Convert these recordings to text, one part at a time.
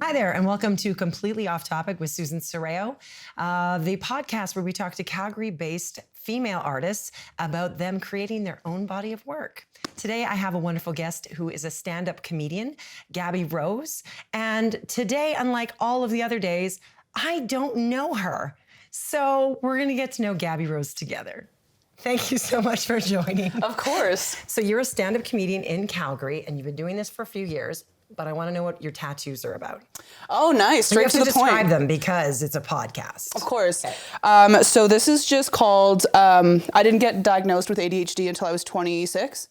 Hi there, and welcome to Completely Off Topic with Susan Serrao, the podcast where we talk to Calgary-based female artists about them creating their own body of work. Today, I have a wonderful guest who is a stand-up comedian, Gabby Rose. And today, unlike all of the other days, I don't know her. So we're going to get to know Gabby Rose together. Thank you so much for joining. Of course. So you're a stand-up comedian in Calgary, and you've been doing this for a few years. But I want to know what your tattoos are about. Oh, nice. Straight to the point. Describe them because it's a podcast. Of course. Okay. So this is just called, I didn't get diagnosed with ADHD until I was 26.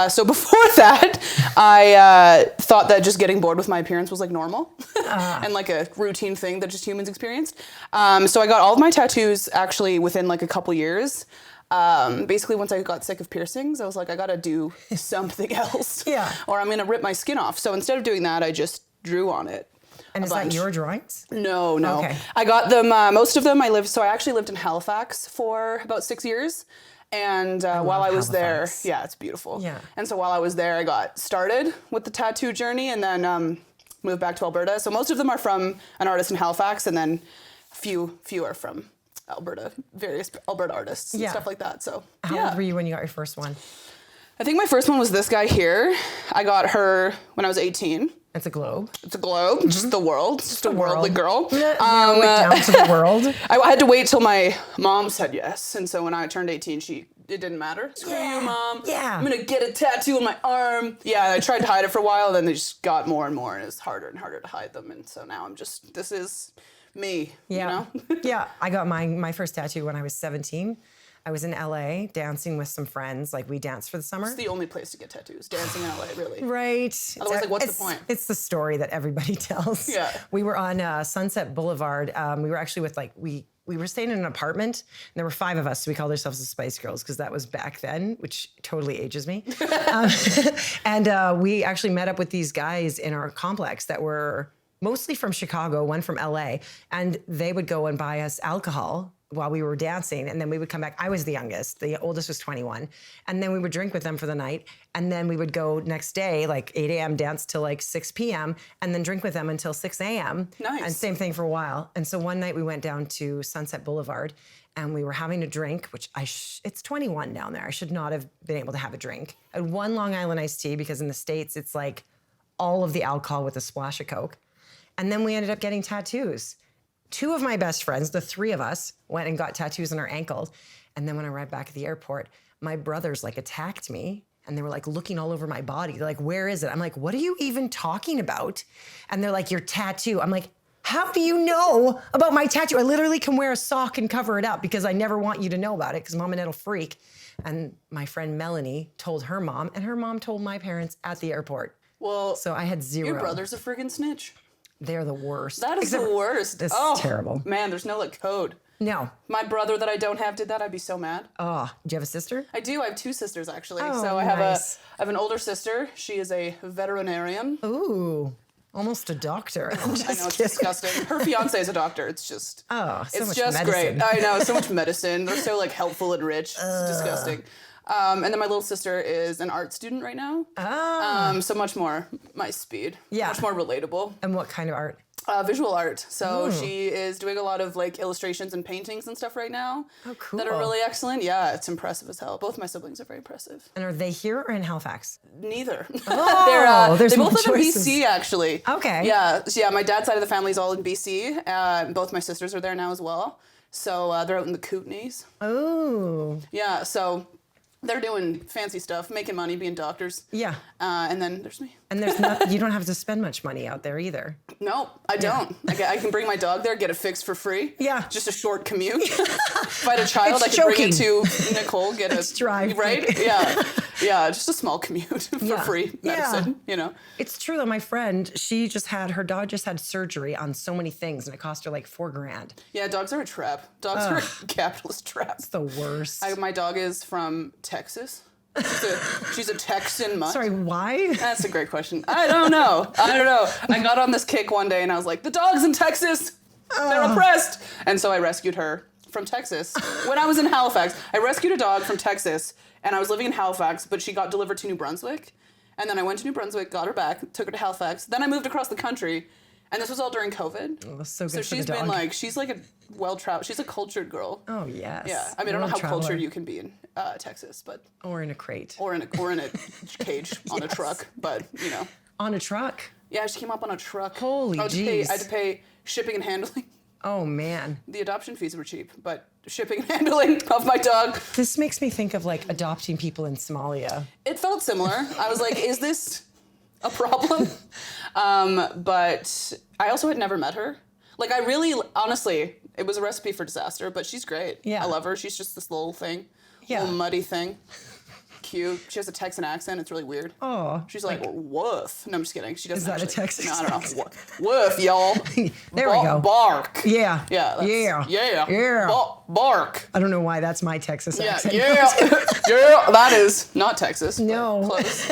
So before that, I thought that just getting bored with my appearance was like normal and like a routine thing that just humans experienced. So I got all of my tattoos actually within like a couple years. Basically, once I got sick of piercings, I was like, I gotta do something else. Yeah. Or I'm gonna rip my skin off. So instead of doing that, I just drew on it. And is that your drawings? No. Okay. I got them, most of them I actually lived in Halifax for about 6 years. And while I was Halifax. there, yeah, it's beautiful. Yeah. And so while I was there, I got started with the tattoo journey and then moved back to Alberta. So most of them are from an artist in Halifax, and then few are from Alberta, various Alberta artists and stuff like that. So How old were you when you got your first one? I think my first one was this guy here. I got her when I was 18. It's a globe. It's a globe, just the world, just a worldly girl. Down to the world. I had to wait till my mom said yes, and so when I turned 18, it didn't matter. Screw you, Mom. Yeah. I'm gonna get a tattoo on my arm. Yeah, I tried to hide it for a while, then they just got more and more, and it's harder and harder to hide them, and so now this is me, you know? Yeah, I got my first tattoo when I was 17. I was in LA dancing with some friends. Like, we danced for the summer. It's the only place to get tattoos, dancing in LA, really. Right. Otherwise, like, what's the point? It's the story that everybody tells. Yeah. We were on Sunset Boulevard. We were actually with, we were staying in an apartment, and there were 5 of us, so we called ourselves the Spice Girls because that was back then, which totally ages me. And we actually met up with these guys in our complex that were mostly from Chicago, one from LA, and they would go and buy us alcohol while we were dancing, and then we would come back. I was the youngest. The oldest was 21. And then we would drink with them for the night, and then we would go next day, like 8 a.m., dance till like 6 p.m., and then drink with them until 6 a.m. Nice. And same thing for a while. And so one night we went down to Sunset Boulevard, and we were having a drink, which it's 21 down there. I should not have been able to have a drink. I had one Long Island iced tea, because in the States, it's like all of the alcohol with a splash of Coke. And then we ended up getting tattoos. 2 of my best friends, the 3 of us, went and got tattoos on our ankles. And then when I arrived back at the airport, my brothers like attacked me, and they were like looking all over my body. They're like, "Where is it?" I'm like, "What are you even talking about?" And they're like, "Your tattoo." I'm like, "How do you know about my tattoo? I literally can wear a sock and cover it up because I never want you to know about it because Mom and Dad'll freak." And my friend Melanie told her mom, and her mom told my parents at the airport. Well, So I had 0. your brother's a friggin' snitch. They're the worst. That is the worst. This is terrible. Man, there's no like code. No. My brother that I don't have did that, I'd be so mad. Oh, do you have a sister? I do. I have 2 sisters actually. Oh, So I have nice. I have an older sister. She is a veterinarian. Ooh, almost a doctor. I know, it's disgusting. Her fiance is a doctor. It's just so it's much just medicine. great. I know, so much medicine. They're so like helpful and rich. It's disgusting. And then my little sister is an art student right now. So much more my speed. Yeah. Much more relatable. And what kind of art? Visual art. So she is doing a lot of like illustrations and paintings and stuff right now. Oh, cool. That are really excellent. Yeah, it's impressive as hell. Both my siblings are very impressive. And are they here or in Halifax? Neither. Oh, they more both live in choices. BC actually. Okay. Yeah. So yeah, my dad's side of the family is all in BC. Both my sisters are there now as well. So they're out in the Kootenays. Oh. Yeah. So they're doing fancy stuff, making money, being doctors. Yeah. And then there's me. And there's you don't have to spend much money out there either. No, I don't. I can bring my dog there, get it fixed for free. Yeah. Just a short commute. If I had a child, It's I could bring it choking. to Nicole, get It's a dry. right? Yeah. Yeah, just a small commute for Yeah. free medicine, you know. It's true though. My friend, her dog just had surgery on so many things, and it cost her like $4,000. Yeah, dogs are a trap. Dogs are a capitalist trap. It's the worst. My dog is from Texas. She's a Texan mutt. Sorry, why? That's a great question. I don't know. I got on this kick one day and I was like, the dogs in Texas, they're oppressed. And so I rescued her from Texas. When I was in Halifax, I rescued a dog from Texas and I was living in Halifax, but she got delivered to New Brunswick. And then I went to New Brunswick, got her back, took her to Halifax. Then I moved across the country And this was all during COVID. Oh, so good So for she's the dog. been like, she's like a well-traveled, she's a cultured girl. Oh, yes. Yeah. I mean, I don't know how World-traveler. cultured you can be in Texas, but. Or in a crate. Or in a cage on a truck, but, you know. On a truck? Yeah, she came up on a truck. Holy I jeez. had to pay shipping and handling. Oh, man. The adoption fees were cheap, but shipping and handling of my dog. This makes me think of like adopting people in Somalia. It felt similar. I was like, is this a problem? But I also had never met her. Like, I really, honestly, it was a recipe for disaster, but she's great. Yeah. I love her. She's just this little thing. Yeah. Little muddy thing. Cute. She has a Texan accent. It's really weird. Oh. She's like, woof. No, I'm just kidding. She doesn't Is that a actually. Texas No, I don't know. Woof, y'all. There we go. Bark. Yeah. Yeah. Yeah. Yeah. Yeah. Bark. I don't know why that's my Texas Yeah. accent. Yeah. Yeah. That is not Texas. but No. Close.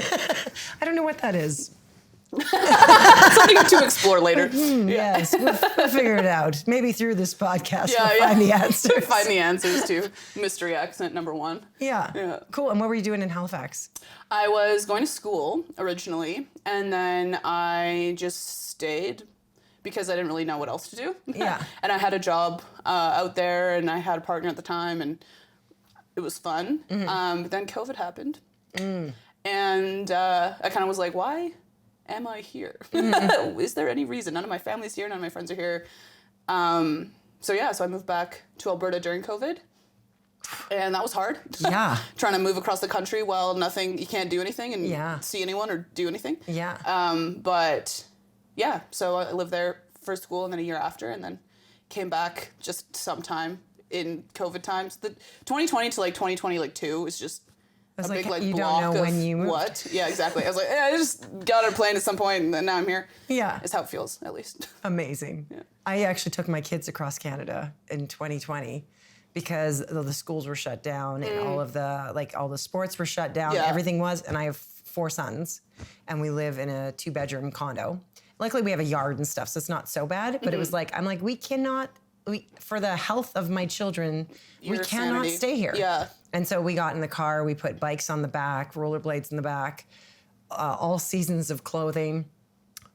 I don't know what that is. Something to explore later. Yes, we'll figure it out. Maybe through this podcast Yeah, we'll yeah. find the answers. Find the answers to mystery accent number 1. Yeah. Yeah. Cool. And what were you doing in Halifax? I was going to school originally, and then I just stayed because I didn't really know what else to do. Yeah. And I had a job out there, and I had a partner at the time, and it was fun. But then COVID happened, and I kind of was like, why am I here? Is there any reason? None of my family's here. None of my friends are here. So I moved back to Alberta during COVID. And that was hard. Yeah. Trying to move across the country while you can't do anything and see anyone or do anything. Yeah. So I lived there for school and then a year after, and then came back just sometime in COVID times. The 2020 to like 2020 like 2 is just It's a big like like you block don't know of when you moved. what. Yeah, exactly. I was like, I just got on a plane at some point and then now I'm here. Yeah. It's how it feels, at least. Amazing. Yeah. I actually took my kids across Canada in 2020 because the schools were shut down and all the sports were shut down. Yeah. Everything was, and I have 4 sons, and we live in a 2-bedroom condo. Luckily, we have a yard and stuff, so it's not so bad. But it was like, I'm like, for the health of my children, we cannot sanity. stay here. Yeah. And so we got in the car, we put bikes on the back, rollerblades in the back, all seasons of clothing,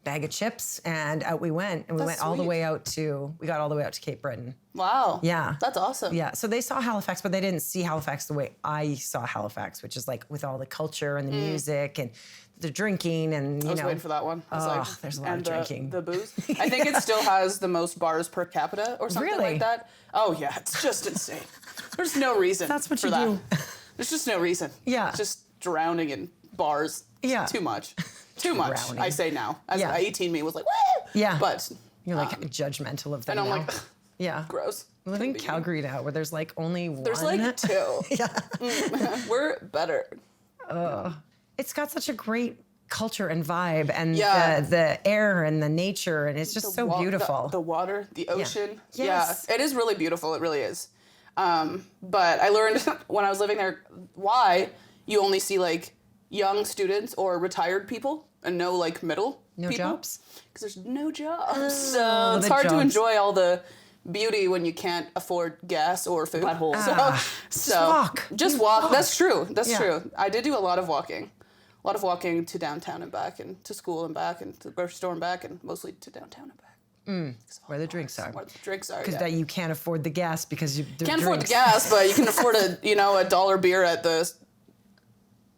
bag of chips, and out we went. And we That's got all the sweet. way out to Cape Breton. Wow. Yeah. That's awesome. Yeah, so they saw Halifax, but they didn't see Halifax the way I saw Halifax, which is like with all the culture and the music and the drinking and, I was waiting for that one. I was like, there's a lot of and drinking. The booze. I think it still has the most bars per capita or something Really? like that. Oh yeah, it's just insane. There's no reason. That's what for you that. do. There's just no reason. Yeah. It's just drowning in bars. Yeah. Too much. Too much. Drowning. I say now. As Yeah. 18 me was like, woo! Yeah. But You're like judgmental of them and I'm now. like, Yeah. gross. We live in Couldn't be. Calgary now where there's like only There's one. like 2. Yeah. We're better. It's got such a great culture and vibe and Yeah. the air and the nature, and it's just so beautiful. The water, the ocean. Yes. Yeah, it is really beautiful. It really is. But I learned when I was living there why you only see like young students or retired people and no like middle No people. jobs? Because there's no jobs. So it's the hard to jobs. enjoy all the beauty when you can't afford gas or food. So walk. Just You walk. walk. That's true. That's Yeah. true. I did do a lot of walking. A lot of walking to downtown and back, and to school and back, and to the grocery store and back, and mostly to downtown and back. Where the drinks are. Where the drinks are. Because Yeah. that you can't afford the gas because you Can't afford the gas, but you can afford a $1 beer at the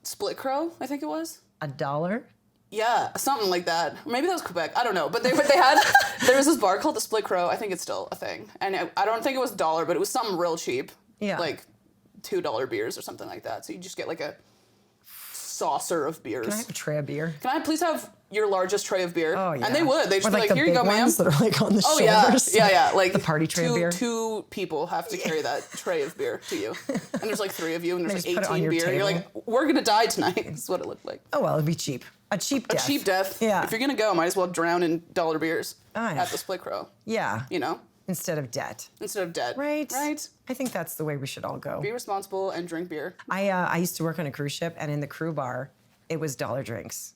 Split Crow, I think it was. $1? Yeah, something like that. Maybe that was Quebec. I don't know. But they had, there was this bar called the Split Crow. I think it's still a thing. And I don't think it was $1, but it was something real cheap. Yeah. Like $2 beers or something like that. So you just get like a saucer of beers. Can I have a tray of beer? Can I please have your largest tray of beer? Oh, yeah. And they would. They'd just Or be like, the here you big go, ma'am. ones that are like on the Oh yeah, shoulders. yeah. Like the party tray of beer. Two people have to carry that tray of beer to you, and there's like 3 of you, and there's They like just put it on 18 your beer. You're table. like, we're gonna die tonight. That's what it looked like. Oh, well, it'd be cheap. A cheap death. A cheap death. Yeah. If you're gonna go, might as well drown in dollar beers I know. at the Split Crow. Yeah. You know, Instead of debt. instead of debt. Right. Right. I think that's the way we should all go. Be responsible and drink beer. I used to work on a cruise ship, and in the crew bar, it was dollar drinks.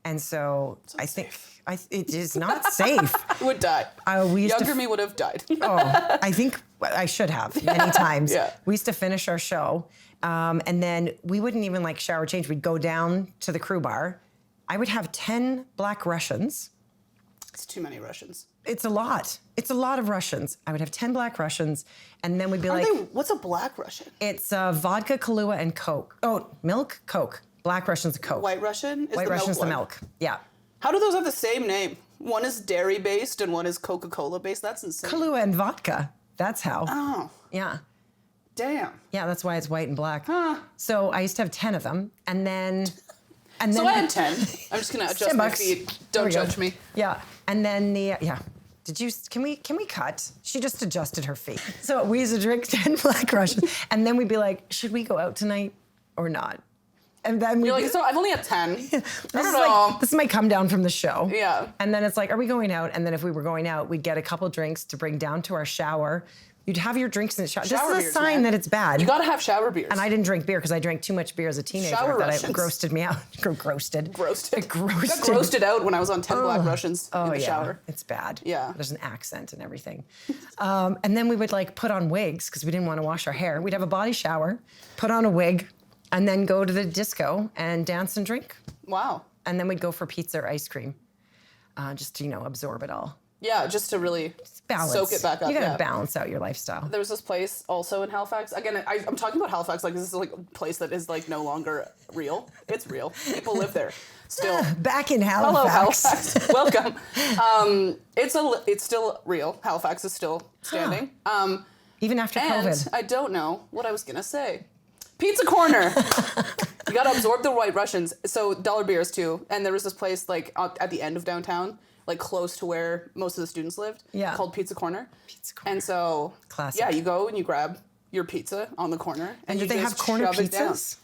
And so I think it is not safe. Would die. We used to Younger me would have died. Oh, I think I should have many times. Yeah. We used to finish our show, and then we wouldn't even like shower change. We'd go down to the crew bar. I would have 10 black Russians It's too many Russians. It's a lot. It's a lot of Russians. I would have 10 black Russians, and then we'd be like, What's a black Russian? it's vodka, Kahlua, and Coke. Oh, milk, Coke. Black Russian's Coke. White Russian is White the Russian's milk the one. milk. Yeah. How do those have the same name? One is dairy based and one is Coca-Cola based. That's insane. Kahlua and vodka. That's how. Oh, Yeah. damn. Yeah, that's why it's white and black. Huh. So I used to have 10 of them, and then... So I had 10. I'm just gonna adjust my $10. feet. There Don't we go. judge me. Yeah, and then can we cut? She just adjusted her feet. So we used to drink 10 Black Russians, and then we'd be like, should we go out tonight or not? And then You're like, so I've only had 10. I don't know. like, this might come down from the show. Yeah. And then it's like, are we going out? And then if we were going out, we'd get a couple drinks to bring down to our shower. You'd have your drinks in the shower. Shower This is beers, a sign man. that it's bad. You gotta have shower beers. And I didn't drink beer because I drank too much beer as a teenager. Shower that Russians. it grossed me out. Grossed. Grossed. It grossed. Got grossed out when I was on 10 Black Russians in the shower. It's bad. Yeah. There's an accent and everything. And then we would like put on wigs because we didn't want to wash our hair. We'd have a body shower, put on a wig, and then go to the disco and dance and drink. Wow. And then we'd go for pizza or ice cream, just to, absorb it all. Yeah, just to really Balance. soak it back up. You gotta yeah. balance out your lifestyle. There was this place also in Halifax. Again, I'm talking about Halifax like this is like a place that is like no longer real. It's real. People live there still. Back in Hello, Halifax. Halifax. Welcome. It's still real. Halifax is still standing. Even after And COVID. I don't know what I was gonna say. Pizza Corner. You gotta absorb the White Russians. So dollar beers too. And there was this place like at the end of downtown, like close to where most of the students lived. Yeah. Called Pizza Corner. Pizza Corner. And so Classic. yeah, you go and you grab your pizza on the corner. And you did they have just corner shove it down. pizzas?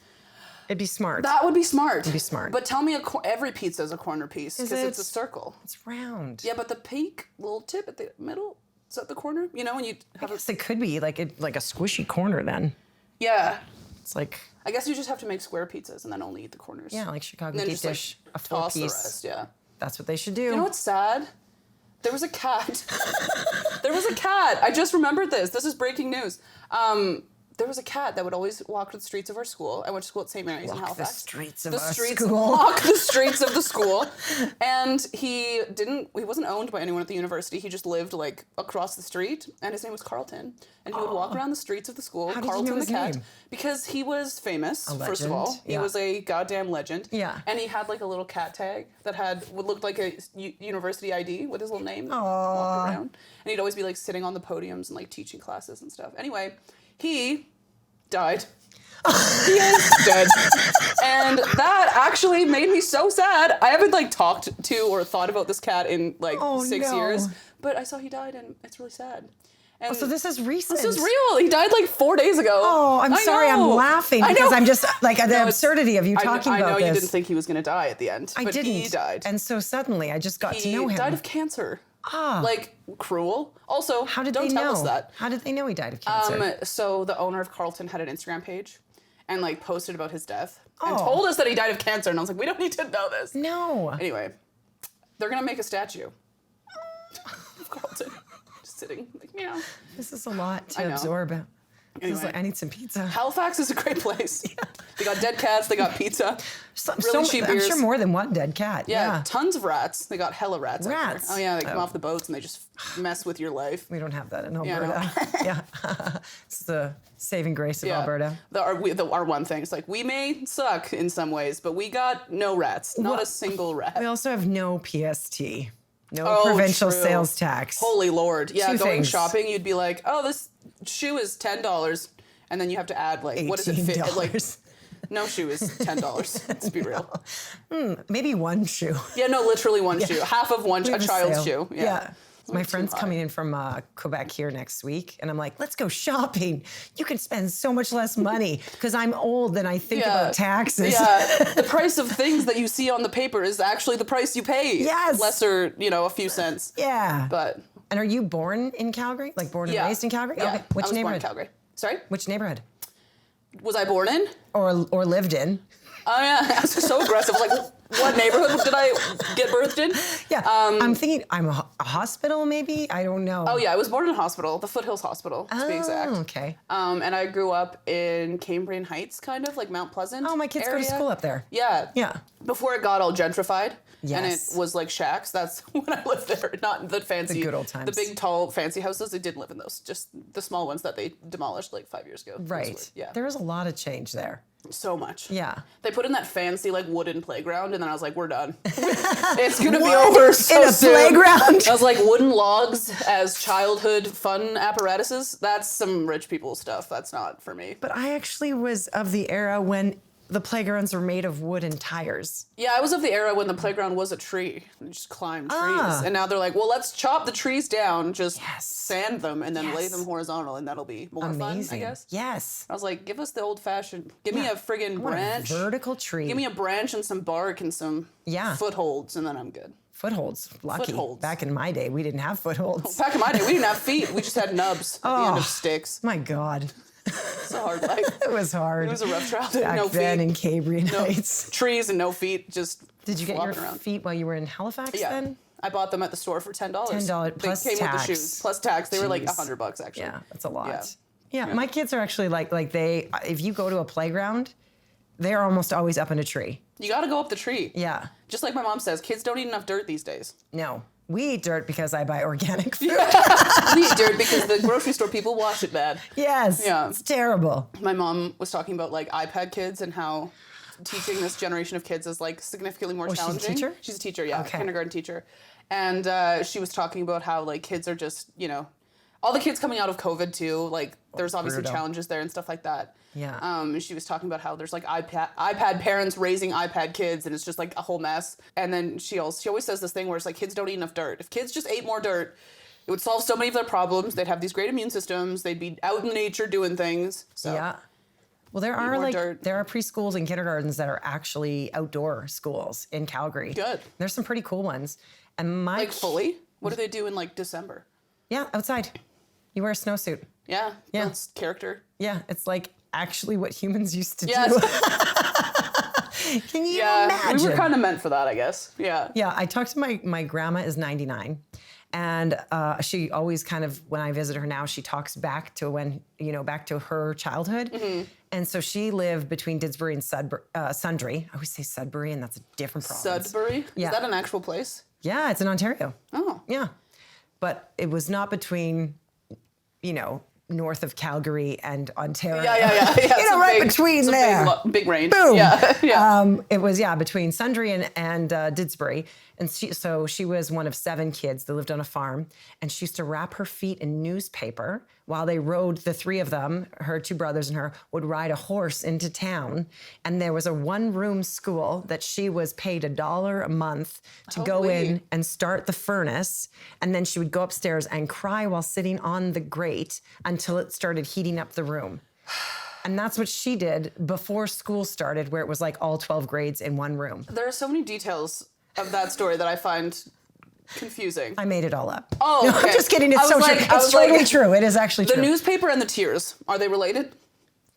It'd be smart. That would be smart. It'd be smart. But tell me, every pizza is a corner piece Is because it's it? a circle. It's round. Yeah, but the peak little tip at the middle is at the corner. You know, when you have I guess it could be like a squishy corner then. yeah. It's like, I guess you just have to make square pizzas and then only eat the corners. yeah, like Chicago And then deep just dish, like a full toss the piece. rest. Yeah. That's what they should do. You know what's sad? There was a cat. There was a cat. I just remembered this. This is breaking news. There was a cat that would always walk the streets of our school. I went to school at St. Mary's in Walk the Halifax. streets of our school. Walk the streets of the school. And he wasn't owned by anyone at the university. He just lived like across the street. And his name was Carlton. And he would walk around the streets of the school. How did you Carlton know the his cat. name? Because he was famous, A first of all. legend, He yeah. was a goddamn legend. Yeah. And he had like a little cat tag that would look like a university ID with his little name. Aww. Walked around. And he'd always be like sitting on the podiums and like teaching classes and stuff. Anyway, he died. He is dead. And that actually made me so sad. I haven't like talked to or thought about this cat in like 6 years. But I saw he died and it's really sad. And So this is recent. this is real. He died like 4 days ago. Oh, I'm sorry. I'm laughing because I'm just like the absurdity of you talking I about know this. you didn't think he was going to die at the end, I but didn't. he died. And so suddenly I just got to know He him. died of cancer. Ah. Like cruel. Also, How did don't they tell know? us that. How did they know he died of cancer? So the owner of Carlton had an Instagram page and like posted about his death and Oh. told us that he died of cancer. And I was like, we don't need to know this. No. Anyway, they're going to make a statue of Carlton just sitting like, meow. This is a lot I to know. absorb. This is Anyway. like, I need some pizza. Halifax is a great place. They got dead cats. They got pizza. Really cheap I'm beers. sure more than one dead cat. Yeah, tons of rats. They got hella rats. out there. Rats? Oh yeah, they come Oh. off the boats and they just mess with your life. We don't have that in Yeah, no. Alberta. Yeah. It's the saving grace of Yeah. Alberta. Our one thing. It's like we may suck in some ways, but we got no rats. Not Well, a single rat. We also have no PST. No Oh, provincial true. sales tax. Holy Lord. Yeah, Two going things. shopping, you'd be like, oh, this shoe is $10. And then you have to add like, what does it fit? Like, $18. no shoe is $10. Let's be real. Maybe one shoe. Yeah, no, literally one shoe. Half of one, We a have child's sale. shoe. Yeah. My too friend's high. coming in from Quebec here next week, and I'm like, let's go shopping. You can spend so much less money because I'm old and I think about taxes. Yeah, the price of things that you see on the paper is actually the price you pay. Yes. Lesser, a few cents. Yeah. But And are you born in Calgary? Like born and yeah. raised in Calgary? Yeah. Okay. Which I was born in neighborhood? Calgary. Sorry? Which neighborhood? Was I born in? Or lived in? Oh yeah, that's so aggressive. Like, What neighborhood did I get birthed in? Yeah. I'm thinking I'm a hospital maybe. I don't know. Oh yeah, I was born in a hospital, the Foothills Hospital to be exact. Okay. And I grew up in Cambrian Heights, kind of like Mount Pleasant. Oh, my kids area. go to school up there. Yeah. Yeah. Before it got all gentrified. Yes. And it was like shacks. That's when I lived there. Not the fancy, The good old times. the big, tall, fancy houses. I didn't live in those. Just the small ones that they demolished like 5 years ago. Right. Yeah. There was a lot of change there. So much. Yeah. They put in that fancy like wooden playground, and then I was like, we're done. It's gonna be over so in a soon. playground. I was like, wooden logs as childhood fun apparatuses. That's some rich people stuff. That's not for me. But I actually was of the era when the playgrounds were made of wood and tires. Yeah, I was of the era when the playground was a tree. You just climb trees. And now they're like, well, let's chop the trees down, just sand them, and then lay them horizontal, and that'll be more fun, I guess. Yes. I was like, give us the old-fashioned, give me a friggin' branch. A vertical tree. Give me a branch and some bark and some footholds, and then I'm good. Footholds. Lucky. Footholds. Back in my day, we didn't have footholds. Back in my day, we didn't have feet. We just had nubs at the end of sticks. My God. It's a hard life. It was hard. It was a rough childhood. Back no then feet. in Cambrian Heights. Trees and no feet, just Did you get your around. feet while you were in Halifax then? I bought them at the store for $10. $10 plus They came with tax. the shoes plus tax. They were like Jeez. $100 actually. Yeah, that's a lot. Yeah, my kids are actually like they, if you go to a playground, they're almost always up in a tree. You got to go up the tree. Yeah. Just like my mom says, kids don't eat enough dirt these days. No. We eat dirt because I buy organic food. We eat dirt because the grocery store people wash it bad. Yes. Yeah. It's terrible. My mom was talking about like iPad kids and how teaching this generation of kids is like significantly more challenging. She's a teacher? She's a teacher, yeah, Okay. kindergarten teacher. And she was talking about how like kids are just, all the kids coming out of COVID too, like there's obviously brutal. challenges there and stuff like that. Yeah. And she was talking about how there's like iPad parents raising iPad kids, and it's just like a whole mess. And then she always says this thing where it's like kids don't eat enough dirt. If kids just ate more dirt, it would solve so many of their problems. They'd have these great immune systems. They'd be out in nature doing things. So. Yeah. Well, there are preschools and kindergartens that are actually outdoor schools in Calgary. Good. There's some pretty cool ones. And like fully? What do they do in like December? Yeah, outside. You wear a snowsuit. Yeah. Yeah. Builds character. Yeah, it's like actually what humans used to do. Can you imagine? We were kind of meant for that, I guess. Yeah. Yeah, I talked to my grandma is 99. And she always kind of, when I visit her now, she talks back to back to her childhood. Mm-hmm. And so she lived between Didsbury and Sundre. I always say Sudbury, and that's a different province. Sudbury? Yeah. Is that an actual place? Yeah, it's in Ontario. Oh. Yeah. But it was not between, north of Calgary and Ontario. Yeah. Right between there. Big range. Boom. Yeah. It was, between Sundre and Didsbury. And she was one of 7 kids that lived on a farm. And she used to wrap her feet in newspaper while they rode, the 3 of them, her 2 brothers and her, would ride a horse into town. And there was a 1-room school that she was paid $1 a month to go in and start the furnace. And then she would go upstairs and cry while sitting on the grate until it started heating up the room. And that's what she did before school started, where it was like all 12 grades in 1 room. There are so many details of that story that I find confusing. I made it all up. Oh, no, okay. I'm just kidding. It's so true. It's totally true. It is actually true. The newspaper and the tears, are they related?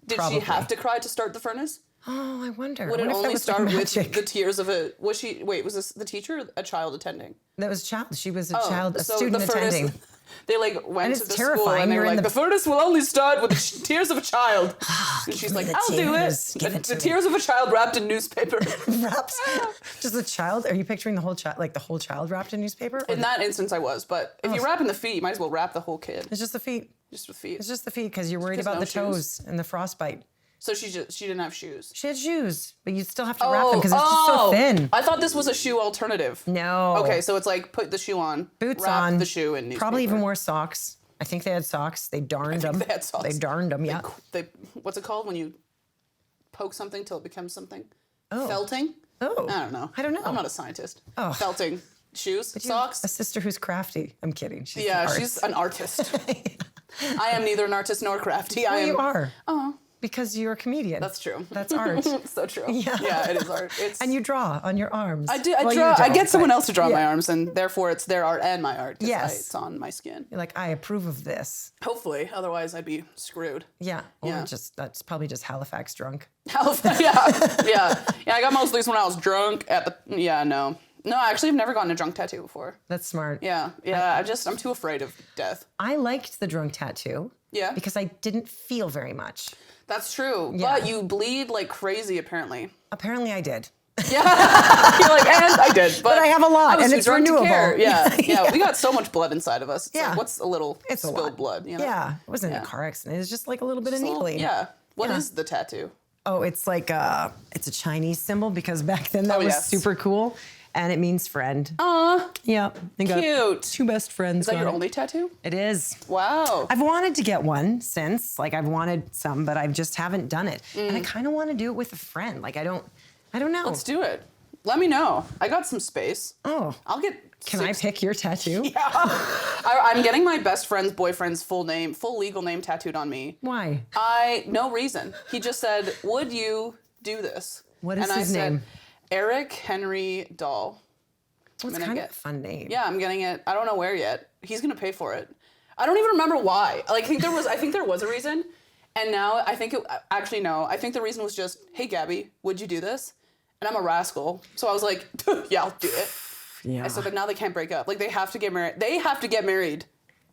Did Probably. she have to cry to start the furnace? Oh, I wonder. Would it only start with magic. the tears of a... Was this the teacher or a child attending? That was a child. She was a student the furnace, attending. They went to the terrifying. school and they were You're in like, the furnace will only start with the tears of a child. And she's like, I'll do it. The tears of a child wrapped in newspaper. Just a child? Are you picturing the whole child, like the whole child wrapped in newspaper? In that instance, I was. But if you wrap in the feet, you might as well wrap the whole kid. It's just the feet. Just the feet. It's just the feet because you're worried about the toes and the frostbite. So she didn't have shoes. She had shoes, but you still have to wrap them because it's just so thin. I thought this was a shoe alternative. No. Okay, so it's like put the shoe on, boots wrap on, the shoe in newspaper. Probably even wore socks. I think they had socks. They darned them. They had socks. They darned them. Yeah. What's it called when you poke something till it becomes something? Oh. Felting? Oh. I don't know. I'm not a scientist. Oh. Felting. Shoes, socks. A sister who's crafty. I'm kidding. She's an artist. I am neither an artist nor crafty. You are. Oh. Because you're a comedian. That's true. That's art. So true. Yeah. It is art. And you draw on your arms. I do. Well, you I don't, get someone but- else to draw my arms, and therefore it's their art and my art. Yes. It's on my skin. You're like, I approve of this. Hopefully, otherwise I'd be screwed. Yeah. Or Yeah. that's probably just Halifax drunk. Yeah. I got most of these when I was drunk at the. Yeah, no. No, actually, I've never gotten a drunk tattoo before. That's smart. Yeah. I'm too afraid of death. I liked the drunk tattoo. Yeah. Because I didn't feel very much. That's true. Yeah. But you bleed like crazy, apparently. Apparently I did. Yeah. You're like, and I did. But I have a lot, I was and too it's drunk to renewable. care. Yeah. We got so much blood inside of us. It's Yeah. like, what's a little It's a spilled lot. blood? You know? Yeah. It wasn't a car accident. It was just like a little bit of So, needling. yeah. What Yeah. is the tattoo? Oh, it's like it's a Chinese symbol because back then that was yes. super cool. And it means friend. Aw, Yeah. I got cute. 2 best friends. Is that got your it. only tattoo? It is. Wow. I've wanted to get one since. Like I've wanted some, but I just haven't done it. And I kind of want to do it with a friend. Like I don't know. Let's do it. Let me know. I got some space. Oh. I'll get. Can I pick your tattoo? I'm getting my best friend's boyfriend's full legal name tattooed on me. Why? No reason. He just said, "Would you do this?" What is and his I said, name? Eric Henry Dahl. Well, it's kind of a fun name. Yeah, I'm getting it. I don't know where yet. He's gonna pay for it. I don't even remember why. Like, I think there was a reason, and now I think actually no. I think the reason was just, "Hey, Gabby, would you do this?" And I'm a rascal, so I was like, "Yeah, I'll do it." Yeah. And so, but now they can't break up. Like, they have to get married. They have to get married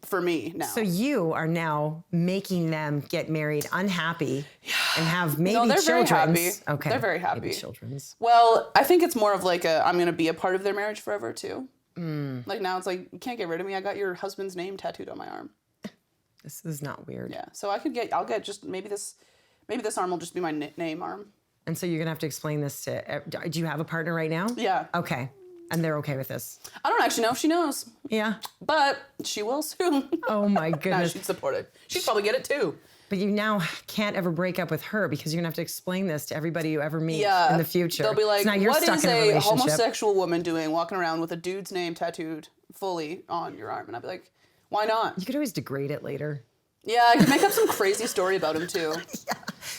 for me now. So you are now making them get married unhappy and have maybe No, they're very children's. happy. Okay. They're very happy. Maybe children's. Well, I think it's more of like I'm going to be a part of their marriage forever too. Like now it's like, you can't get rid of me. I got your husband's name tattooed on my arm. This is not weird. Yeah. So I'll get just maybe this arm will just be my name arm. And so you're gonna have to explain this to. Do you have a partner right now? Yeah. Okay. And they're okay with this. I don't actually know if she knows, Yeah. but she will soon. Oh my No, goodness. she'd support it. She'd probably get it too. But you now can't ever break up with her because you're gonna have to explain this to everybody you ever meet Yeah. in the future. They'll be like, So now you're "What stuck is in a a relationship. homosexual woman doing walking around with a dude's name tattooed fully on your arm?" And I'd be like, "Why not?" You could always degrade it later. Yeah, I could make up some crazy story about him too.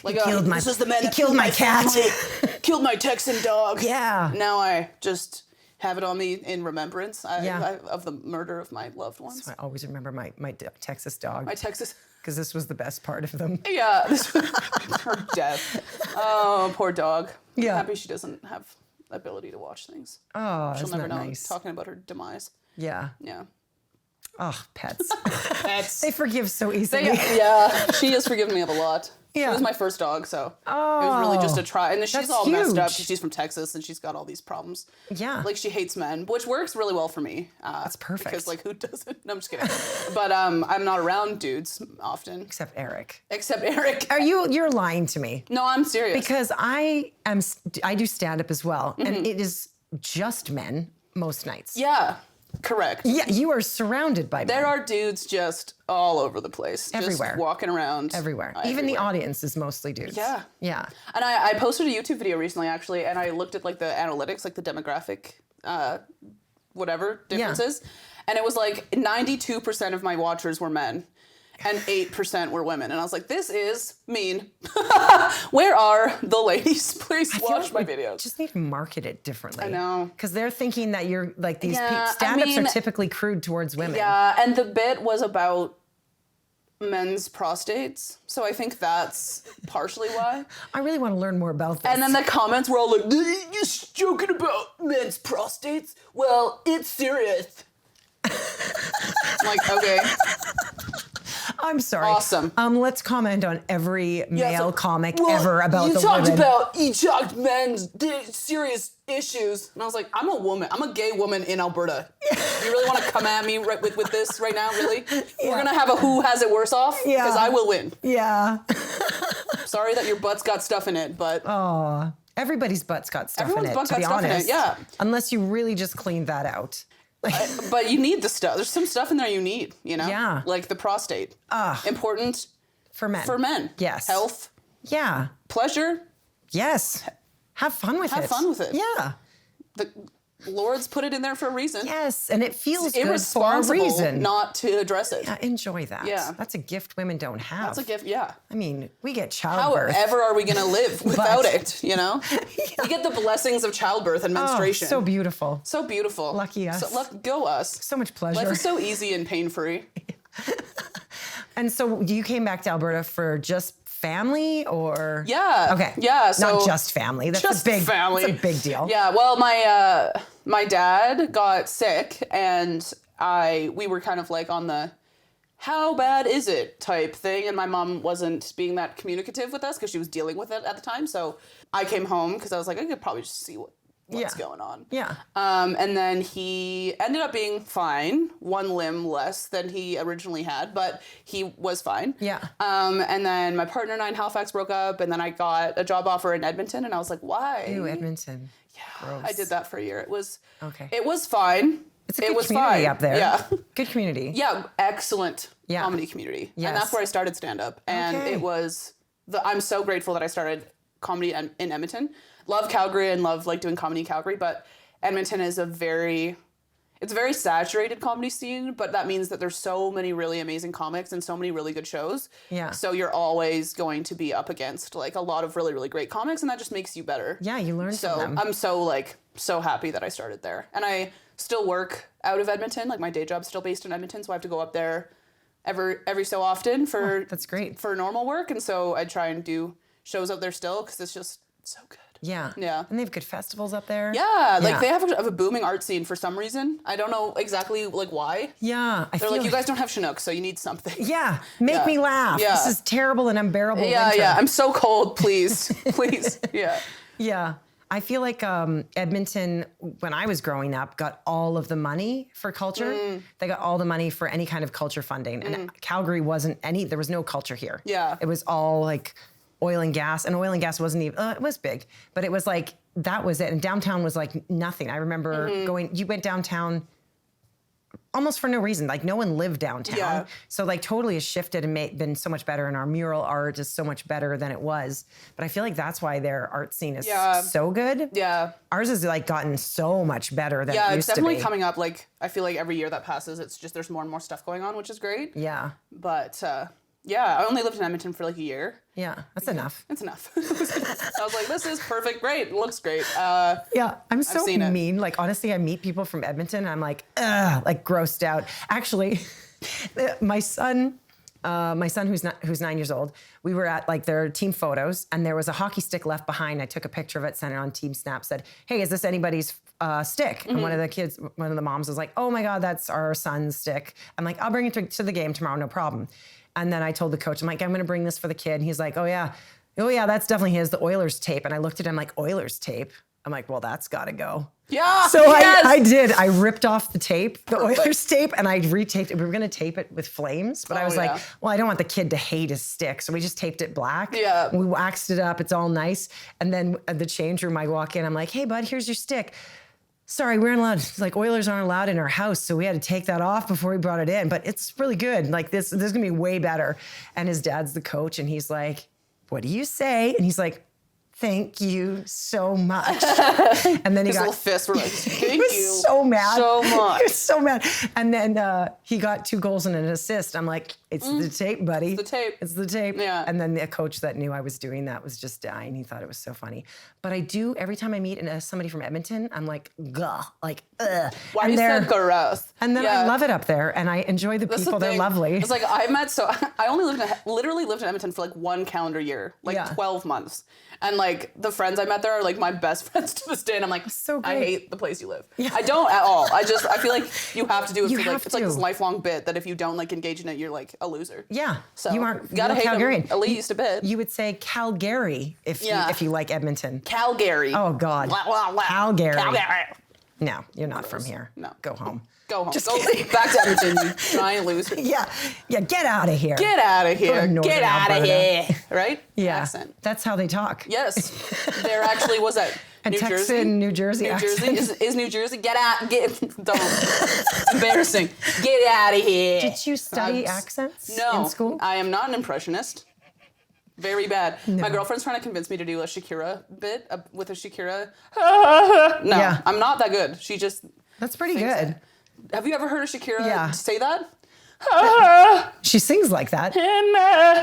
Like, this is the man that killed my cat. family, killed my Texan dog. Yeah. Now I just have it on me in remembrance Yeah. of the murder of my loved ones. I always remember my Texas dog My Texas. because this was the best part of them. Yeah, this was her death. Oh, poor dog. Yeah. I'm happy she doesn't have the ability to watch things. Oh, She'll isn't never that know. nice? Talking about her demise. Yeah. Yeah. Oh, pets. Pets. They forgive so easily. Yeah, she has forgiven me of a lot. She Yeah. was my first dog, so it was really just a try. And then she's that's all messed up huge. because she's from Texas and she's got all these problems. Yeah. Like, she hates men, which works really well for me. That's perfect. Because, like, who doesn't? No, I'm just kidding. But I'm not around dudes often. Except Eric. Except Eric. You're lying to me. No, I'm serious. Because I do stand up as well, Mm-hmm. and it is just men most nights. Yeah, correct. Yeah, you are surrounded by men. There are dudes just all over the place. Everywhere. Just walking around. everywhere. Even the audience is mostly dudes. Yeah. Yeah. And I posted a YouTube video recently, actually, and I looked at, like, the analytics, like the demographic, whatever differences. And it was like 92% of my watchers were men and 8% were women. And I was like, this is mean. Where are the ladies? Please I feel watch like my we videos. just need to market it differently. I know. Because they're thinking that you're like these Yeah, I stand-ups mean- are typically crude towards women. Yeah, and the bit was about men's prostates. So I think that's partially why. I really want to learn more about this. And then the comments were all like, "You're just joking about men's prostates? Well, it's serious." I'm like, okay. I'm sorry. Awesome. Let's comment on every male comic well, ever about the women. You talked men's serious issues. And I was like, I'm a woman. I'm a gay woman in Alberta. You really want to come at me with this right now, really? We're going to have a who has it worse off? Yeah. Because I will win. Yeah. Sorry that your butt's got stuff in it, but... Oh, everybody's butt's got stuff Everyone's in it, butt to got be stuff in it, honest. yeah. Unless you really just clean that out. But you need the stuff. There's some stuff in there you need, you know? Yeah. Like the prostate. Important For men. for men. Yes. Health, Yeah. pleasure. Yes. Have fun with it. Have fun with it. Yeah. Lord's put it in there for a reason. Yes, and it feels It's good for a irresponsible reason. not to address it. Yeah, enjoy that. Yeah. That's a gift women don't have. That's a gift, yeah. I mean, we get childbirth. However are we going to live without it, you know? You get the blessings of childbirth and menstruation. So beautiful. So beautiful. Lucky us. Go us. So much pleasure. Life is so easy and pain-free. And so you came back to Alberta for just family or? Yeah. Okay. Yeah. So not just family. That's just a big family. That's a big deal. Yeah. Well, my dad got sick, and we were kind of like on the how bad is it type thing, and my mom wasn't being that communicative with us because she was dealing with it at the time. So I came home because I was like, I could probably just see what's going on. Yeah. And then he ended up being fine, one limb less than he originally had, but he was fine. Yeah. And then my partner and I in Halifax broke up, and then I got a job offer in Edmonton, and I was like, why? Ew, Edmonton. Yeah, Gross. I did that for a year. It was Okay. It was fine. It's a good community up there. Yeah. Good community. Yeah, excellent Yeah. comedy community. Yes. And that's where I started stand-up. And Okay. it was, I'm so grateful that I started comedy in Edmonton. Love Calgary and love like doing comedy in Calgary, but Edmonton is it's a very saturated comedy scene, but that means that there's so many really amazing comics and so many really good shows. Yeah. So you're always going to be up against like a lot of really, really great comics, and that just makes you better. Yeah, you learn So from them. I'm so happy that I started there. And I still work out of Edmonton. Like my day job's still based in Edmonton, so I have to go up there every so often for That's great. for normal work. And so I try and do shows out there still because it's just so good. Yeah. Yeah. And they have good festivals up there. Yeah, like they have a booming art scene for some reason. I don't know exactly like why. Yeah. They're like, you guys don't have Chinook, so you need something. Yeah. Make Yeah. me laugh. Yeah. This is terrible and unbearable Yeah, winter. yeah. I'm so cold, please. Please. Yeah. Yeah. I feel like Edmonton, when I was growing up, got all of the money for culture. They got all the money for any kind of culture funding. And Calgary wasn't there was no culture here. Yeah. It was all like oil and gas. And oil and gas wasn't even, it was big, but it was like, that was it. And downtown was like nothing. I remember you went downtown almost for no reason. Like no one lived downtown. Yeah. So like totally has shifted and been so much better. And our mural art is so much better than it was. But I feel like that's why their art scene is so good. Yeah. Ours has like gotten so much better than it Yeah, it's used to definitely be. coming up. Like I feel like every year that passes, it's just there's more and more stuff going on, which is great. Yeah. But yeah, I only lived in Edmonton for like a year. Yeah. That's enough. It's enough. I was like, this is perfect. Great. It looks great. Yeah. I'm so seen it. mean. Like honestly, I meet people from Edmonton and I'm like, ugh, like grossed out. Actually, my son who's 9 years old, we were at like their team photos and there was a hockey stick left behind. I took a picture of it, sent it on Team Snap, said, hey, is this anybody's stick? And one of the moms was like, oh my God, that's our son's stick. I'm like, I'll bring it to the game tomorrow, no problem. And then I told the coach, I'm like, I'm gonna bring this for the kid. And he's like, oh yeah, that's definitely his, the Oilers tape. And I looked at him like, Oilers tape? I'm like, well, that's gotta go. Yeah. So yes! I did. I ripped off the tape, the Oilers tape, and I retaped it. We were going to tape it with flames, but I was like, well, I don't want the kid to hate his stick. So we just taped it black. Yeah. We waxed it up. It's all nice. And then at the change room, I walk in. I'm like, hey, bud, here's your stick. Sorry, we aren't allowed. Like Oilers aren't allowed in our house, so we had to take that off before we brought it in. But it's really good. Like this is gonna be way better. And his dad's the coach, and he's like, "What do you say?" And he's like, "Thank you so much." And then he got little fists were like, "Thank he was you so mad, so much." He was so mad. And then he got 2 goals and an assist. I'm like, "It's the tape, buddy. It's the tape. It's the tape." Yeah. And then the coach that knew I was doing that was just dying. He thought it was so funny. But I do every time I meet somebody from Edmonton, I'm like, "Gah," like, ugh. Why and you they're said gross? and then Yeah. I love it up there, and I enjoy the That's people. the They're thing. lovely. It's like I only literally lived in Edmonton for like 1 calendar year, like Yeah. 12 months. And like the friends I met there are like my best friends to this day. And I'm like, So I great. hate the place you live. I don't at all. I feel like you have to do it You for like, have it's like this to. lifelong bit that if you don't like engage in it, you're like a loser. Yeah. So you aren't gotta you're hate Calgarian. them at least a bit. You would say Calgary if you like Edmonton. Calgary. Oh God. Blah, blah, blah. Calgary. Calgary. No, you're not from here. No. Go home. Go home. Just Go kidding. back to Edmonton, you giant loser. Yeah. Get out of here. Get out of here. Northern Get out of Alberta. here. Right? Yeah. Accent. That's how they talk. Yes. There actually was that. A New Texan, Jersey? New Jersey New accent. Jersey? Is New Jersey? Get out. Don't. Embarrassing. Get out of here. Did you study accents No. in school? I am not an impressionist. Very bad. My girlfriend's trying to convince me to do a Shakira bit with a Shakira. No, Yeah. I'm not that good. She just. That's pretty good. Have you ever heard of Shakira say that? She sings like that.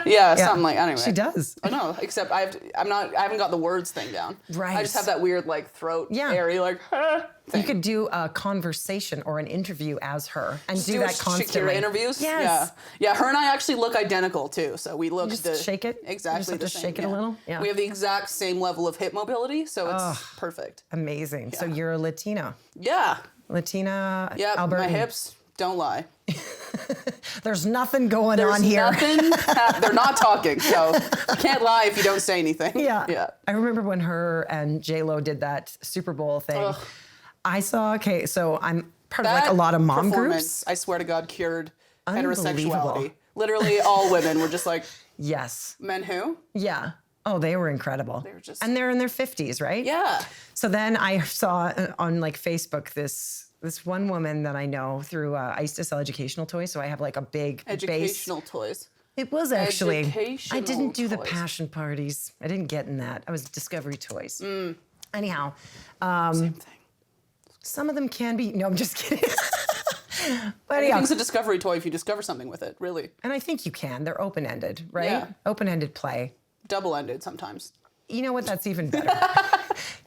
Yeah, something like anyway. She does. Oh no, except I haven't got the words thing down. Right. I just have that weird like throat area like thing. You could do a conversation or an interview as her and do that constantly. Shakira interviews. Yes. Yeah. Her and I actually look identical too. So we look. Just shake it. Exactly. You just have to shake it a little. Yeah. We have the exact same level of hip mobility, so it's perfect. Amazing. So you're a Latina. Yeah. Latina. Yeah. Albertan. My hips don't lie. There's nothing going There's on here. Nothing. They're not talking, so you can't lie if you don't say anything. Yeah. I remember when her and J-Lo did that Super Bowl thing. Ugh. I saw, so I'm part of like a lot of mom groups. I swear to God, cured Unbelievable. heterosexuality. Literally all women were just like, Yes. men who? Yeah. Oh, they were incredible. They were just... And they're in their 50s, right? Yeah. So then I saw on like Facebook this one woman that I know through, I used to sell educational toys. So I have like a big Educational base. toys. It was actually. Educational I didn't do the toys. passion parties. I didn't get in that. I was Discovery Toys. Anyhow. Same thing. Some of them can be. No, I'm just kidding. But anyhow. Everything's a discovery toy if you discover something with it, really. And I think you can. They're open-ended, right? Yeah. Open-ended play. Double-ended sometimes. You know what? That's even better.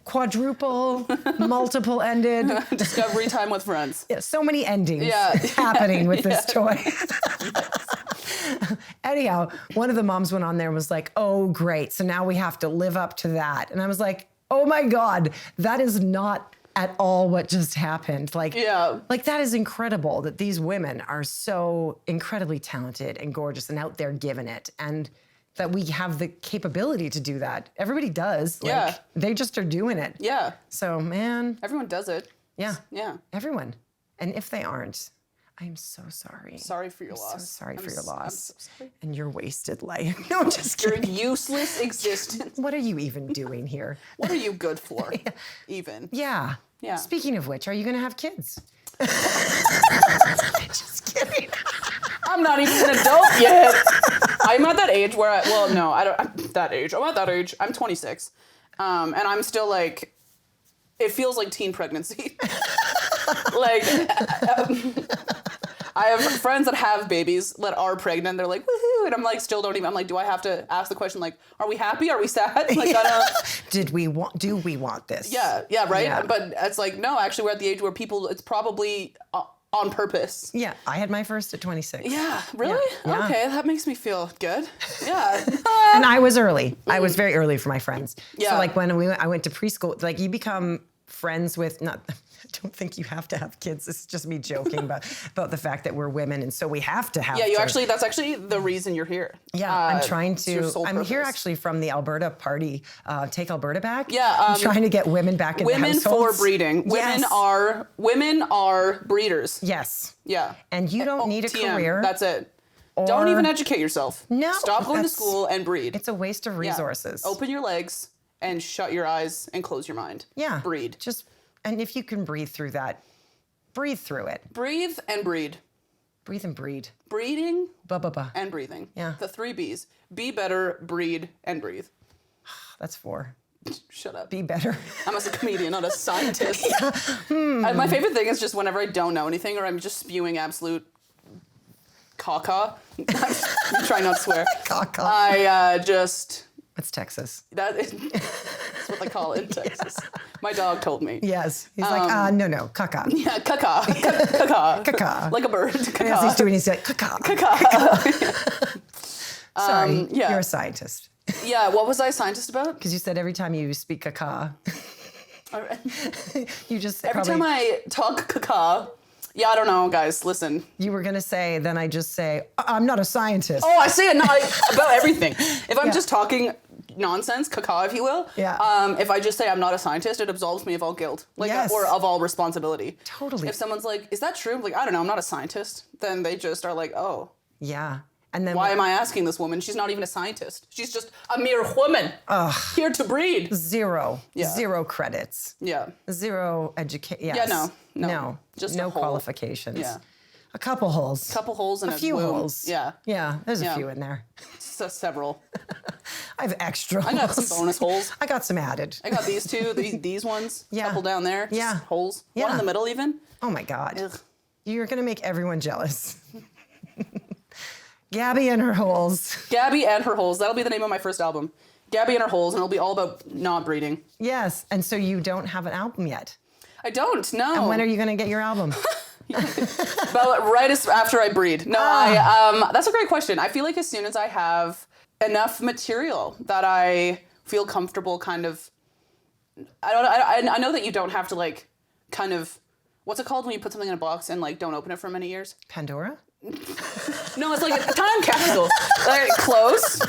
Quadruple, multiple-ended. Discovery time with friends. Yeah, so many endings Yeah. happening with this toy. Anyhow, one of the moms went on there and was like, oh, great. So now we have to live up to that. And I was like, oh my God, that is not at all what just happened. Like that is incredible that these women are so incredibly talented and gorgeous and out there giving it. And that we have the capability to do that. Everybody does. Like, they just are doing it. Yeah. So, man. Everyone does it. Yeah. Yeah. Everyone. And if they aren't, I'm so sorry. Sorry for your loss. So sorry for your loss. I'm so sorry. And your wasted life. No, I'm just Your kidding. useless existence. What are you even doing here? What are you good for, even? Yeah. Yeah. Speaking of which, are you going to have kids? Just kidding. I'm not even an adult yet. I'm at that age where I'm that age. I'm at that age. I'm 26. And I'm still like, it feels like teen pregnancy. Like, I have friends that have babies that are pregnant. They're like, woohoo. And I'm like, still don't even, I'm like, do I have to ask the question, like, are we happy? Are we sad? Like, do we want this? Yeah, right? Yeah. But it's like, no, actually, we're at the age where it's probably on purpose. Yeah, I had my first at 26. Yeah, really? Yeah. Okay, that makes me feel good. Yeah. And I was early. I was very early for my friends. Yeah. So like when I went to preschool, like you become friends with I don't think you have to have kids. This is just me joking about the fact that we're women and so we have to have. Yeah, children. that's actually the reason you're here. Yeah, I'm trying it's your to. sole I'm here purpose. actually from the Alberta party, Take Alberta Back. Yeah, I'm trying to get women back in the Women households. for breeding. Yes. Women are breeders. Yes. Yeah. And you don't need a TM, career. That's it. Don't even educate yourself. No. Stop going to school and breed. It's a waste of resources. Yeah. Open your legs and shut your eyes and close your mind. Yeah. Breed. And if you can breathe through that, breathe through it. Breathe and breed. Breathe and breed. Breeding Ba-ba-ba. and breathing. Yeah. The 3 Bs. Be better, breed, and breathe. That's 4. Shut up. Be better. I'm a comedian, not a scientist. And my favorite thing is just whenever I don't know anything or I'm just spewing absolute caca. I'm trying not to swear. Caca. I just... It's Texas. That's what they call it in Texas. My dog told me. Yes. He's like, no, caca. Yeah, caca. Caca. Caca. Like a bird. Caca. Yes, he's doing, he's like, caca. Caca. Sorry, yeah. you're a scientist. Yeah, what was I a scientist about? Because you said every time you speak caca, you just Every time I talk caca, yeah, I don't know, guys, listen. You were going to say, then I just say, I'm not a scientist. Oh, I say it now about everything. If I'm just talking nonsense, caca, if you will, if I just say I'm not a scientist, it absolves me of all guilt, like, or of all responsibility. Totally. If someone's like, is that true? I'm like, I don't know, I'm not a scientist. Then they just are like, oh. Yeah. And then why am I asking this woman? She's not even a scientist. She's just a mere woman here to breed. Zero. Yeah. 0 credits. Yeah. 0 education. Yes. Yeah, no. Just a no hole. qualifications. Yeah. A couple holes. Couple holes and a few womb. holes. Yeah. Yeah, there's a few in there. Several. I have extra I got some holes. bonus holes. I got some added. I got these two, these ones, Yeah. couple down there, just holes. One Yeah. in the middle even. Oh my God. Ugh. You're going to make everyone jealous. Gabby and her holes. Gabby and her holes. That'll be the name of my first album. Gabby and her holes, and it'll be all about not breeding. Yes. And so you don't have an album yet. I don't, no. And when are you going to get your album? About right after I breed. No, that's a great question. I feel like as soon as I have enough material that I feel comfortable kind of, I know that you don't have to like kind of, what's it called when you put something in a box and like don't open it for many years? Pandora? No, it's like a time capsule. Like, close.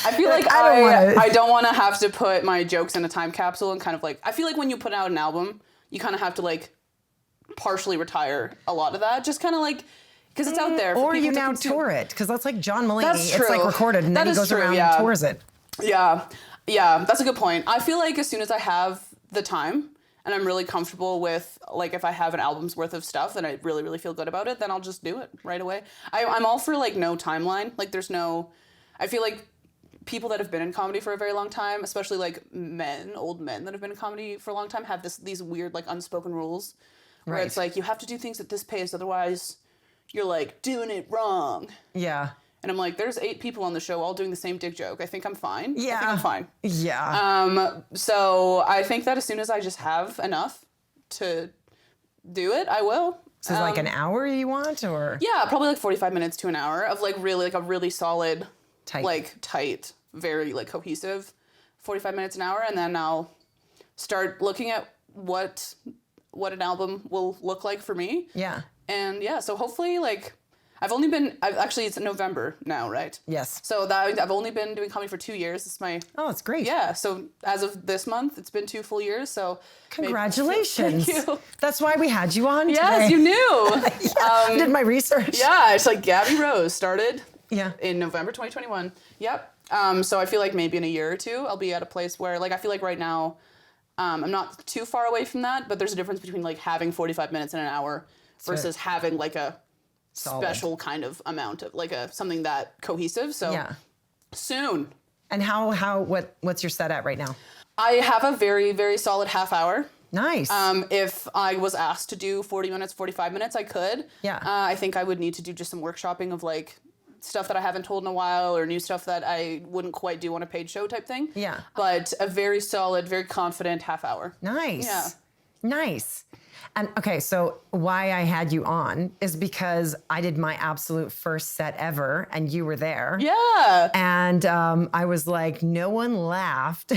I feel like I don't want to have to put my jokes in a time capsule and kind of like, I feel like when you put out an album, you kind of have to like partially retire a lot of that. Just kind of like, because it's out there. For Or people you to now consume. tour it, because that's like John Mulaney. That's It's like true. recorded and then That he is goes true, around yeah. and tours it. Yeah, that's a good point. I feel like as soon as I have the time and I'm really comfortable with, like, if I have an album's worth of stuff and I really, really feel good about it, then I'll just do it right away. I'm all for, like, no timeline. Like, there's no... I feel like people that have been in comedy for a very long time, especially, like, old men that have been in comedy for a long time, have these weird, like, unspoken rules where Right. it's like, you have to do things at this pace, otherwise you're, like, doing it wrong. Yeah. And I'm like, there's 8 people on the show all doing the same dick joke. I think I'm fine. Yeah. I think I'm fine. Yeah. So I think that as soon as I just have enough to do it, I will. So it's like an hour you want, or? Yeah, probably like 45 minutes to an hour of like really, like a really solid, tight, very like cohesive 45 minutes an hour. And then I'll start looking at what an album will look like for me. Yeah. And yeah, so hopefully like, actually it's November now, right? Yes. So I've only been doing comedy for 2 years. It's my... Oh, it's great. Yeah, so as of this month, it's been 2 full years, so... Congratulations. Thank you. That's why we had you on Yes, today. you knew. I did my research. Yeah, it's like Gabby Rose started Yeah. in November 2021. Yep. So I feel like maybe in a year or two, I'll be at a place where, like, I feel like right now, I'm not too far away from that, but there's a difference between, like, having 45 minutes in an hour versus having, like, a... Solid. special kind of amount of like something that cohesive. So Yeah. soon. And what's your set at right now? I have a very, very solid half hour. Nice. If I was asked to do 40 minutes, 45 minutes, I could. Yeah. I think I would need to do just some workshopping of like stuff that I haven't told in a while or new stuff that I wouldn't quite do on a paid show type thing. Yeah. But a very solid, very confident half hour. Nice. Yeah. Nice. And okay, so why I had you on is because I did my absolute first set ever and you were there. Yeah. And I was like, no one laughed.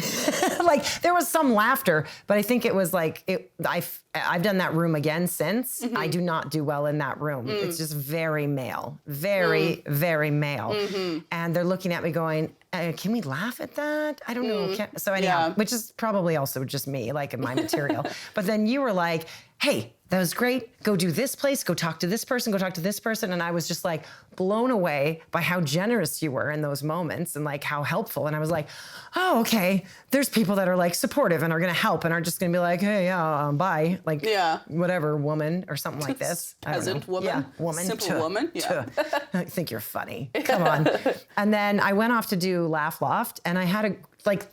Like there was some laughter, but I think it was like, I've done that room again since. Mm-hmm. I do not do well in that room. It's just very male, very, very male. Mm-hmm. And they're looking at me going, can we laugh at that? I don't know. So anyhow, Yeah. which is probably also just me, like in my material. But then you were like, hey, that was great. Go do this place, go talk to this person, go talk to this person. And I was just like blown away by how generous you were in those moments and like how helpful. And I was like, oh, okay. There's people that are like supportive and are going to help and are just going to be like, hey, yeah, bye. Like whatever, woman or something like this. Peasant woman. Yeah, woman. Simple woman. Yeah. I think you're funny. Come on. And then I went off to do Laugh Loft and I had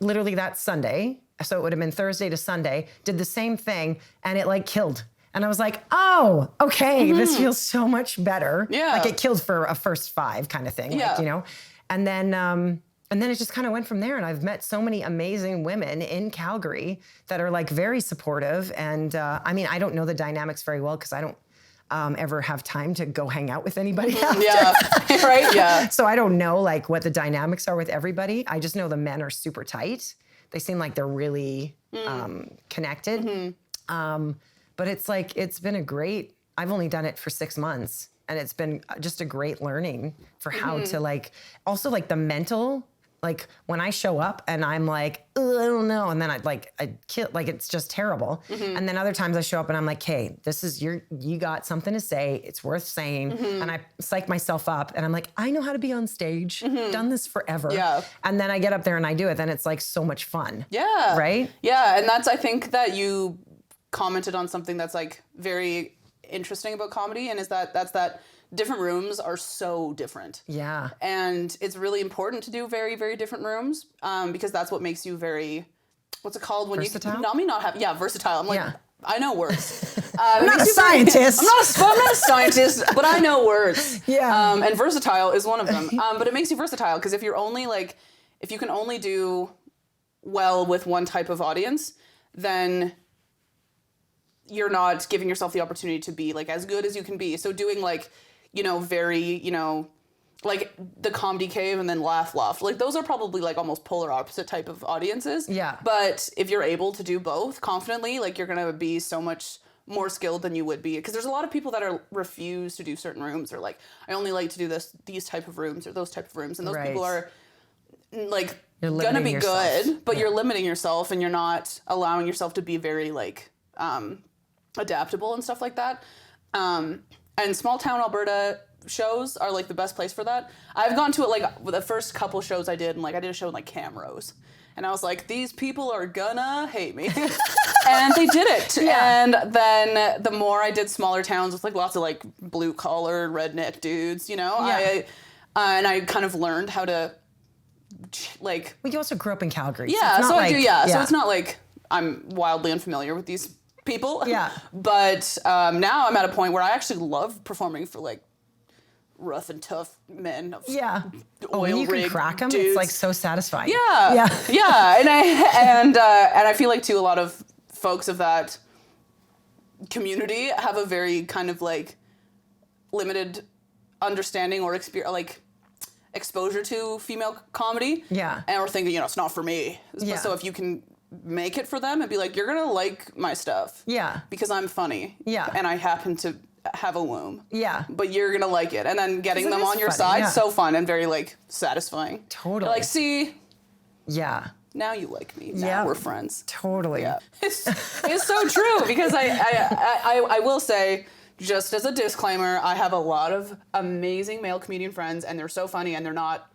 literally that Sunday. So it would have been Thursday to Sunday, did the same thing and it like killed. And I was like, oh, okay, this feels so much better. Yeah. Like it killed for a first 5 kind of thing, Yeah. like, you know? And then it just kind of went from there. And I've met so many amazing women in Calgary that are like very supportive. And I mean, I don't know the dynamics very well because I don't ever have time to go hang out with anybody else. Yeah. Right. Yeah. So I don't know like what the dynamics are with everybody. I just know the men are super tight. They seem like they're really connected. But it's like, it's been I've only done it for 6 months and it's been just a great learning for how to like, also like the mental, like when I show up and I'm like, I don't know. And then I kill, like, it's just terrible. And then other times I show up and I'm like, hey, this is you got something to say. It's worth saying. And I psych myself up and I'm like, I know how to be on stage, done this forever. Yeah. And then I get up there and I do it. Then it's like so much fun. Yeah. Right? Yeah. And I think that you commented on something that's like very interesting about comedy and that's that different rooms are so different. Yeah. And it's really important to do very, very different rooms because that's what makes you very, what's it called? When versatile? Versatile. I'm like, Yeah. I know words. I'm not a scientist. I'm not a scientist, but I know words. Yeah. And versatile is one of them. But it makes you versatile because if you can only do well with one type of audience, then you're not giving yourself the opportunity to be like as good as you can be. So doing like, very, like the Comedy Cave and then Laugh Loft, like those are probably like almost polar opposite type of audiences. Yeah. But if you're able to do both confidently, like you're going to be so much more skilled than you would be. Because there's a lot of people that refuse to do certain rooms or like, I only like to do these type of rooms or those type of rooms. And those people are like going to be good, but you're limiting yourself and you're not allowing yourself to be very like adaptable and stuff like that. And small town Alberta shows are like the best place for that. I've gone to it like the first couple shows I did, and like I did a show in like Camrose, and I was like, these people are gonna hate me, and they did it. Yeah. And then the more I did smaller towns with like lots of like blue collar redneck dudes, I kind of learned how to like. Well, you also grew up in Calgary. Yeah, so I do. Yeah, so it's not like I'm wildly unfamiliar with these people. Yeah. But now I'm at a point where I actually love performing for like rough and tough men of oil you can crack them. dudes. It's like so satisfying. Yeah. And I feel like too a lot of folks of that community have a very kind of like limited understanding or exposure to female comedy. Yeah. And we're thinking, it's not for me. Yeah. So if you can make it for them and be like, you're gonna like my stuff. Yeah. Because I'm funny. Yeah. And I happen to have a womb. Yeah. But you're gonna like it. And then getting them on your side, so fun and very like satisfying. Totally. You're like, see, yeah. now you like me. Now we're friends. Totally. Yeah. It's so true because I will say, just as a disclaimer, I have a lot of amazing male comedian friends and they're so funny and they're not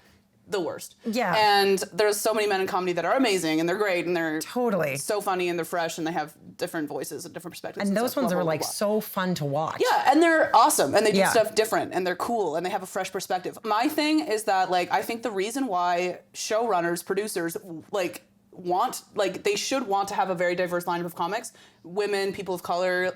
the worst. Yeah. And there's so many men in comedy that are amazing and they're great and they're totally so funny and they're fresh and they have different voices and different perspectives. And those ones are like so fun to watch. Yeah, and they're awesome and they do stuff different and they're cool and they have a fresh perspective. My thing is that like I think the reason why showrunners, producers they should want to have a very diverse lineup of comics, women, people of color,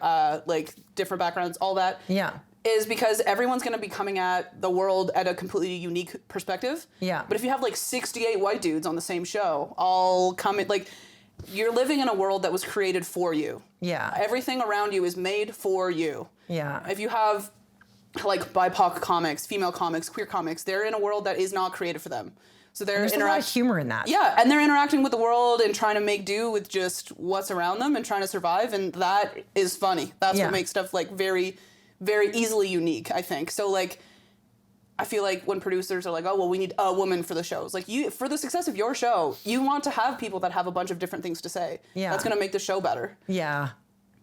like different backgrounds, all that. Yeah. Is because everyone's going to be coming at the world at a completely unique perspective. Yeah. But if you have like 68 white dudes on the same show, all coming, like, you're living in a world that was created for you. Yeah. Everything around you is made for you. Yeah. If you have like BIPOC comics, female comics, queer comics, they're in a world that is not created for them. So they're there's a lot of humor in that. Yeah, and they're interacting with the world and trying to make do with just what's around them and trying to survive, and that is funny. That's what makes stuff like very, very easily unique, I think. So like, I feel like when producers are like, oh, well, we need a woman for the shows. Like for the success of your show, you want to have people that have a bunch of different things to say. Yeah. That's going to make the show better. Yeah.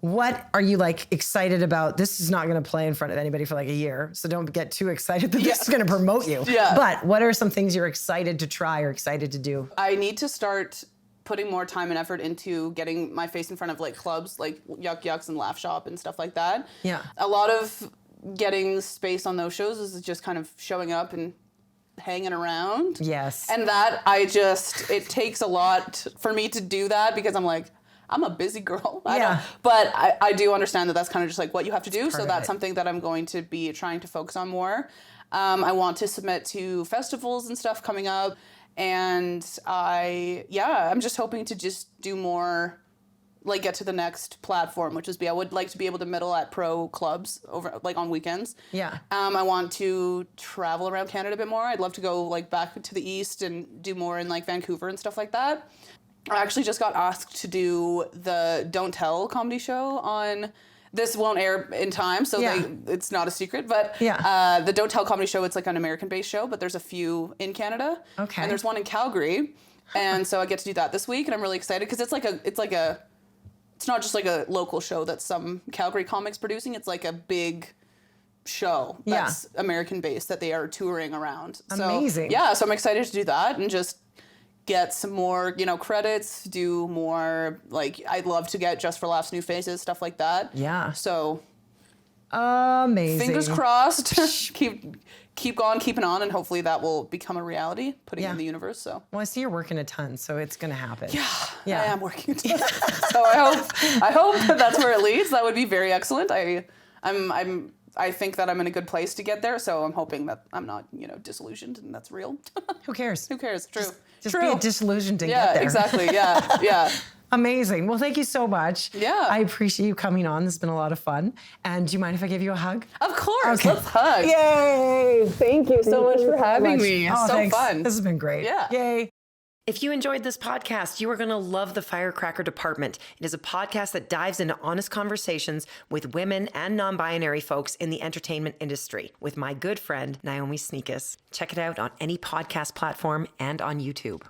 What are you like excited about? This is not going to play in front of anybody for like a year, so don't get too excited that this is going to promote you. Yeah. But what are some things you're excited to try or excited to do? I need to start putting more time and effort into getting my face in front of like clubs like Yuck Yucks and Laugh Shop and stuff like that. Yeah. A lot of getting space on those shows is just kind of showing up and hanging around. Yes. And that it takes a lot for me to do that because I'm like, I'm a busy girl. But I do understand that that's kind of just like what you have to do. So that's something that I'm going to be trying to focus on more. I want to submit to festivals and stuff coming up. And I'm just hoping to just do more, like get to the next platform, which is I would like to be able to middle at pro clubs over like on weekends. Yeah. I want to travel around Canada a bit more. I'd love to go like back to the East and do more in like Vancouver and stuff like that. I actually just got asked to do the Don't Tell comedy show on. This won't air in time, so it's not a secret. But the Don't Tell comedy show, it's like an American-based show, but there's a few in Canada. Okay. And there's one in Calgary, and so I get to do that this week, and I'm really excited because it's not just like a local show that some Calgary comics producing. It's like a big show that's American-based that they are touring around. Amazing. So, so I'm excited to do that and just get some more, credits, do more, like, I'd love to get Just for Laughs new faces, stuff like that. Yeah. So, Amazing. Fingers crossed. keep going, keeping on, and hopefully that will become a reality, putting it in the universe. So. Well, I see you're working a ton, so it's going to happen. Yeah, I am working a ton. So I hope that's where it leads. That would be very excellent. I think that I'm in a good place to get there, so I'm hoping that I'm not, disillusioned, and that's real. Who cares? Who cares? True. Just True. be disillusioned to get there. Exactly. Yeah. Amazing. Well, thank you so much. Yeah. I appreciate you coming on. This has been a lot of fun. And do you mind if I give you a hug? Of course. Okay. Let's hug. Yay. Thank you so much for having me. Oh, so thanks. fun. This has been great. Yeah. Yay. If you enjoyed this podcast, you are going to love the Firecracker Department. It is a podcast that dives into honest conversations with women and non-binary folks in the entertainment industry with my good friend, Naomi Sneakus. Check it out on any podcast platform and on YouTube.